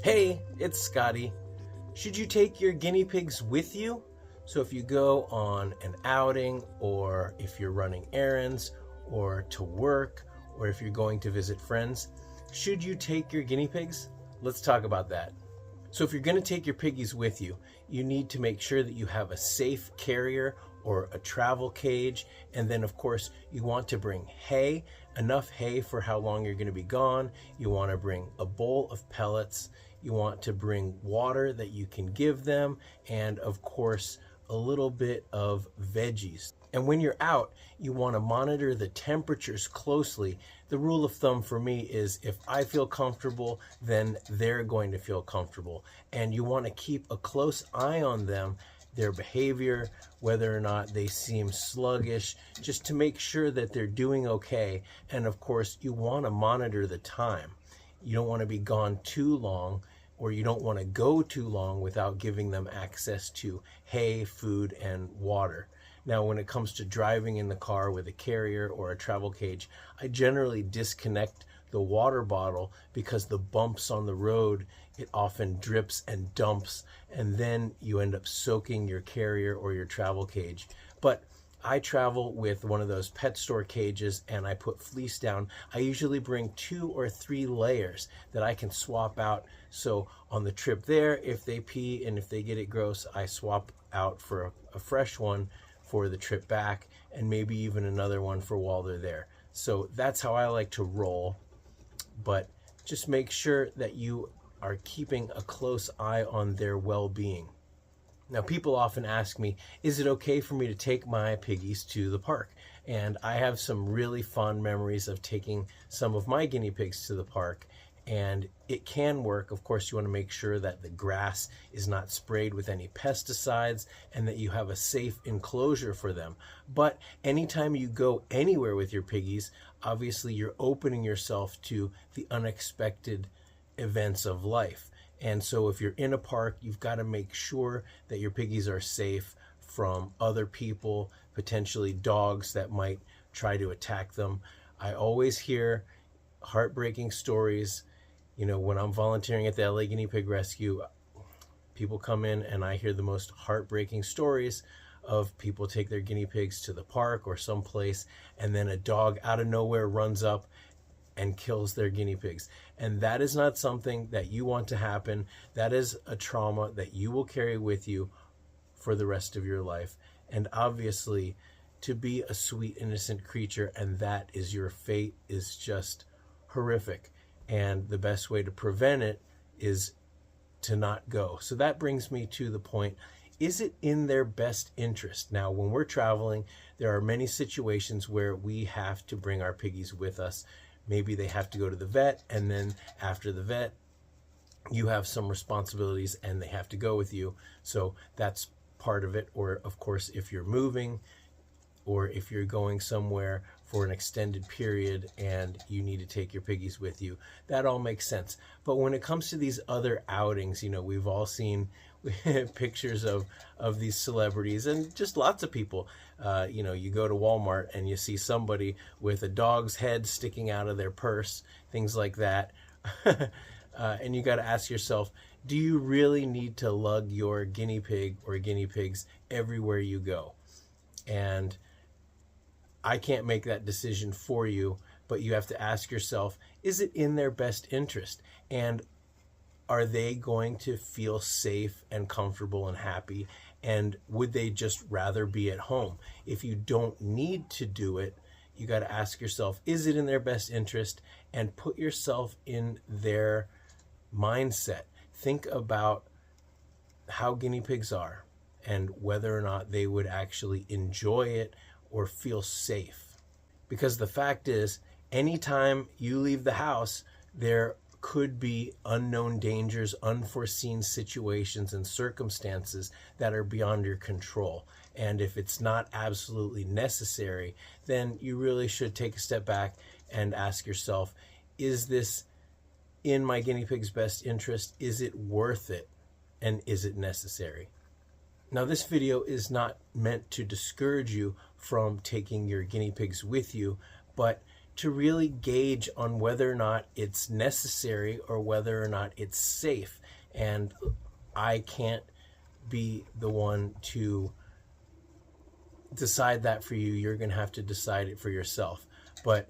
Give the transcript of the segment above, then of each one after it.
Hey, it's Scotty. Should you take your guinea pigs with you? So if you go on an outing, or if you're running errands, or to work, or if you're going to visit friends, should you take your guinea pigs? Let's talk about that. So if you're going to take your piggies with you, you need to make sure that you have a safe carrier or a travel cage. And then of course you want to bring hay, enough hay for how long you're going to be gone. You want to bring a bowl of pellets. You want to bring water that you can give them. And of course, a little bit of veggies. And when you're out, you want to monitor the temperatures closely. The rule of thumb for me is if I feel comfortable, then they're going to feel comfortable. And you want to keep a close eye on them, their behavior, whether or not they seem sluggish, just to make sure that they're doing okay. And of course, you want to monitor the time. You don't want to be gone too long, or you don't want to go too long without giving them access to hay, food, and water. Now, when it comes to driving in the car with a carrier or a travel cage, I generally disconnect the water bottle because the bumps on the road, it often drips and dumps, and then you end up soaking your carrier or your travel cage. But I travel with one of those pet store cages and I put fleece down. I usually bring 2 or 3 layers that I can swap out. So on the trip there, if they pee and if they get it gross, I swap out for a fresh one for the trip back, and maybe even another one for while they're there. So that's how I like to roll. But just make sure that you are keeping a close eye on their well-being. Now, people often ask me, is it okay for me to take my piggies to the park? And I have some really fond memories of taking some of my guinea pigs to the park, and it can work. Of course, you want to make sure that the grass is not sprayed with any pesticides and that you have a safe enclosure for them. But anytime you go anywhere with your piggies, obviously you're opening yourself to the unexpected events of life. And so if you're in a park, you've got to make sure that your piggies are safe from other people, potentially dogs that might try to attack them. I always hear heartbreaking stories. You know, when I'm volunteering at the LA Guinea Pig Rescue, people come in and I hear the most heartbreaking stories of people take their guinea pigs to the park or someplace, and then a dog out of nowhere runs up and kills their guinea pigs. And that is not something that you want to happen. That is a trauma that you will carry with you for the rest of your life. And obviously, to be a sweet, innocent creature and that is your fate is just horrific. And the best way to prevent it is to not go. So that brings me to the point, is it in their best interest? Now, when we're traveling, there are many situations where we have to bring our piggies with us. Maybe they have to go to the vet, and then after the vet, you have some responsibilities and they have to go with you. So that's part of it. Or of course, if you're moving, or if you're going somewhere for an extended period and you need to take your piggies with you, that all makes sense. But when it comes to these other outings, you know, we've all seen pictures of these celebrities and just lots of people. You know, you go to Walmart and you see somebody with a dog's head sticking out of their purse, things like that. And you got to ask yourself, do you really need to lug your guinea pig or guinea pigs everywhere you go? And I can't make that decision for you, but you have to ask yourself, is it in their best interest? And are they going to feel safe and comfortable and happy? And would they just rather be at home? If you don't need to do it, you got to ask yourself, is it in their best interest? And put yourself in their mindset. Think about how guinea pigs are and whether or not they would actually enjoy it or feel safe. Because the fact is, anytime you leave the house, there could be unknown dangers, unforeseen situations and circumstances that are beyond your control. And if it's not absolutely necessary, then you really should take a step back and ask yourself, is this in my guinea pig's best interest? Is it worth it? And is it necessary? Now, this video is not meant to discourage you from taking your guinea pigs with you, but to really gauge on whether or not it's necessary or whether or not it's safe. And I can't be the one to decide that for you. You're going to have to decide it for yourself. But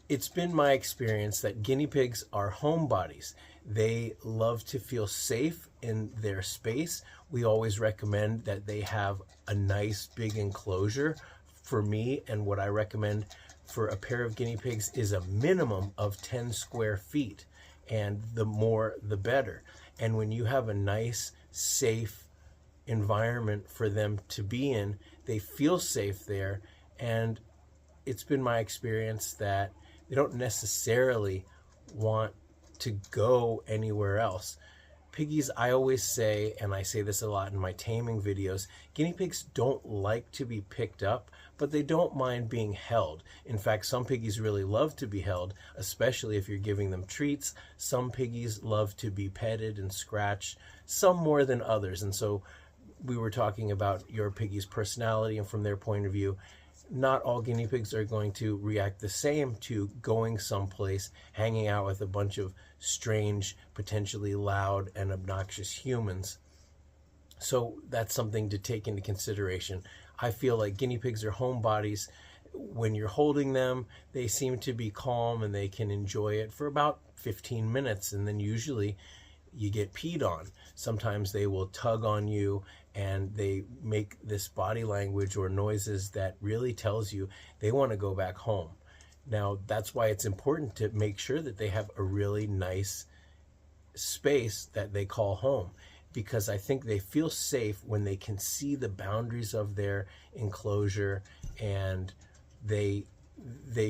it's been my experience that guinea pigs are homebodies. They love to feel safe in their space. We always recommend that they have a nice big enclosure. For me, and what I recommend for a pair of guinea pigs is a minimum of 10 square feet, and the more the better. And when you have a nice, safe environment for them to be in, they feel safe there. And it's been my experience that they don't necessarily want to go anywhere else. Piggies, I always say, and I say this a lot in my taming videos, guinea pigs don't like to be picked up, but they don't mind being held. In fact, some piggies really love to be held, especially if you're giving them treats. Some piggies love to be petted and scratched, some more than others. And so we were talking about your piggy's personality, and from their point of view, not all guinea pigs are going to react the same to going someplace, hanging out with a bunch of strange, potentially loud and obnoxious humans. So that's something to take into consideration. I feel like guinea pigs are homebodies. When you're holding them, they seem to be calm and they can enjoy it for about 15 minutes, and then usually you get peed on. Sometimes they will tug on you, and they make this body language or noises that really tells you they want to go back home. Now, that's why it's important to make sure that they have a really nice space that they call home, because I think they feel safe when they can see the boundaries of their enclosure, and they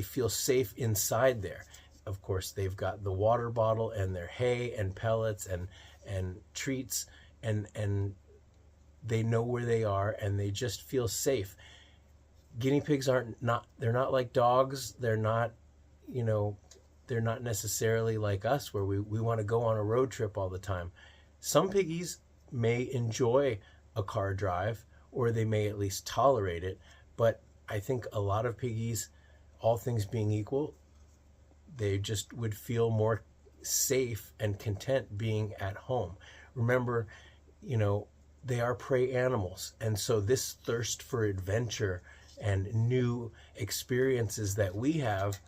feel safe inside there. Of course, they've got the water bottle and their hay and pellets and treats, and they know where they are, and they just feel safe. Guinea pigs they're not like dogs. They're not, they're not necessarily like us where we want to go on a road trip all the time. Some piggies may enjoy a car drive, or they may at least tolerate it, but I think a lot of piggies, all things being equal, they just would feel more safe and content being at home. Remember, they are prey animals, and so this thirst for adventure and new experiences that we have,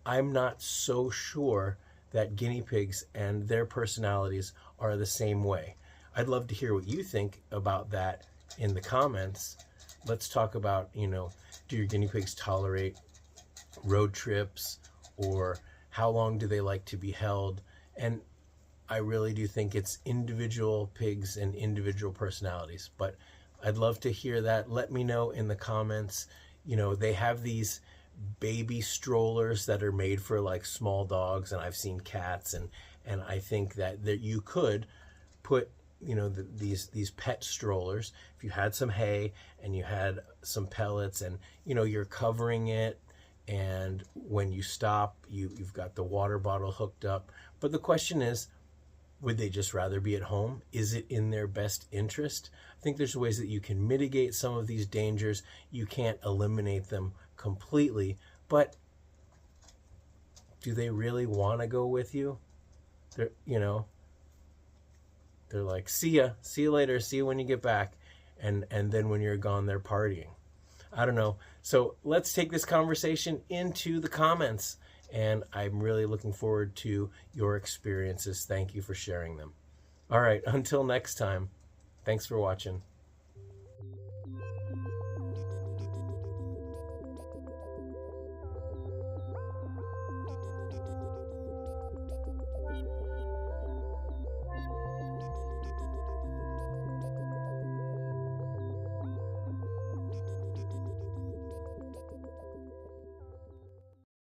I'm not so sure that guinea pigs and their personalities are the same way. I'd love to hear what you think about that in the comments. Let's talk about, do your guinea pigs tolerate road trips, or how long do they like to be held? And I really do think it's individual pigs and individual personalities, but I'd love to hear that. Let me know in the comments. They have these baby strollers that are made for like small dogs, and I've seen cats, and I think that you could put these pet strollers, if you had some hay and you had some pellets, and you're covering it, and when you stop, you've got the water bottle hooked up. But the question is, would they just rather be at home? Is it in their best interest? I think there's ways that you can mitigate some of these dangers. You can't eliminate them completely, but do they really want to go with you? They're like, see you later, see you when you get back, and then when you're gone, they're partying. I don't know. So let's take this conversation into the comments, and I'm really looking forward to your experiences. Thank you for sharing them. All right, until next time, thanks for watching.